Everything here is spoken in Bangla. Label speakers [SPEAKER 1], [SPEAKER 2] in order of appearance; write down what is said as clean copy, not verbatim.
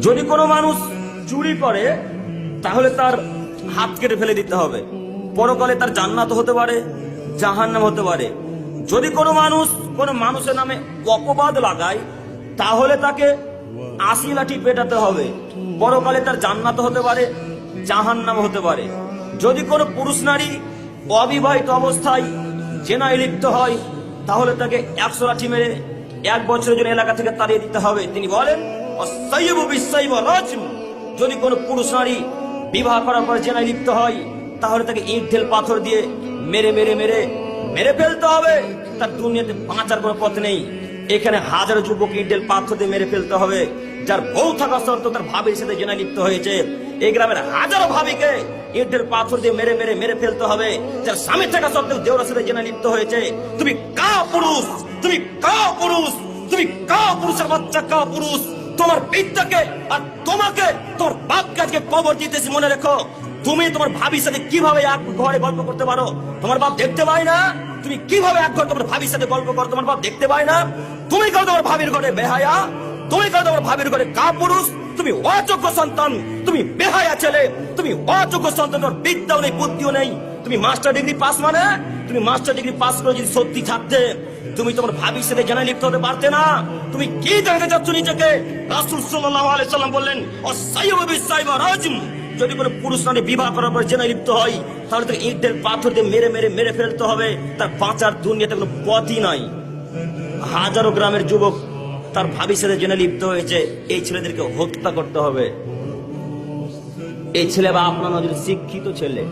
[SPEAKER 1] যদি কোনো মানুষ চুরি করে তাহলে তার হাত কেটে ফেলে দিতে হবে, পরকালে তার জান্নাত হতে পারে, জাহান্নাম হতে পারে। যদি কোনো মানুষের নামে অপবাদ লাগায় তাহলে তাকে 80 লাঠি পেটাতে হবে, পরকালে তার জান্নাত হতে পারে, জাহান্নাম হতে পারে। যদি কোনো পুরুষ নারী অবিবাহিত অবস্থায় জেনায় লিপ্ত হয় তাহলে তাকে 100 লাঠি মেরে 1 বছরের জন্য এলাকা থেকে তাড়িয়ে দিতে হবে। তিনি বলেন যদি কোনো পুরুষ নারী বিবাহ করার পর জেনায় লিপ্ত হয় তাহলে তাকে ইট ঢেল পাথর দিয়ে মেরে মেরে মেরে মেরে ফেলতে হবে, তার দুনিয়াতে বাঁচার কোনো পথ নেই। এখানে হাজারো যুবক ইট ঢেল পাথর দিয়ে মেরে ফেলতে হবে, যার বউ থাকা সত্ত্বেও তার ভাবির সাথে জেনায় লিপ্ত হয়েছে। এই গ্রামের হাজারো ভাবিকে ইট ঢেল পাথর দিয়ে মেরে মেরে মেরে ফেলতে হবে, যার স্বামী থাকা সত্ত্বেও দেওরের সাথে জেনায় লিপ্ত হয়েছে। তুমি কা পুরুষ, তুমি কা পুরুষ, তুমি কা পুরুষের বাচ্চা, কা পুরুষ? তোমার বিদ্যাকে আর তোমাকে তোমার বাপকে আজকে কবর দিতেছি। মনে রেখো, তুমি তোমার ভাবির সাথে কিভাবে এক ঘরে গল্প করতে পারো? তোমার বাপ দেখতে পায় না? তুমি কিভাবে এক ঘরে তোমার ভাবির সাথে গল্প করো? তোমার বাপ দেখতে পায় না? তুমি কেন তোমার ভাবির ঘরে বেহায়া? তুমি কেন তোমার ভাবির ঘরে কাপুরুষ? তুমি অযোগ্য সন্তান, তুমি বেহায়া ছেলে, তুমি অযোগ্য সন্তান। তোমার বিদ্যাও নেই, বুদ্ধিও নেই। তুমি মাস্টার ডিগ্রি পাস, মানে তুমি মাস্টার ডিগ্রি পাস করে যদি সত্যি থাকতে তুমি তোমার ভাবির সাথে জেনায় লিপ্ত হতে পারতে না। তুমি কি জানতে চাচ্ছ নিজেকে? রাসূল সাল্লাল্লাহু আলাইহি সাল্লাম বললেন অসাইয়্যিবু বিসাইবা রাজম, যদি কোনো পুরুষ নারী বিবাহ করার পর জেনায় লিপ্ত হয় তাহলে তাকে ইটের পাথর দিয়ে মেরে মেরে মেরে ফেলতে হবে, তার বাঁচার দুনিয়াতে কোনো পথই নাই। হাজারো গ্রামের যুবক তার ভাবির সাথে জেনায় লিপ্ত হয়েছে, এই ছেলেদেরকে হত্যা করতে হবে। এই ছেলে বা আপনার নজরে শিক্ষিত ছেলে,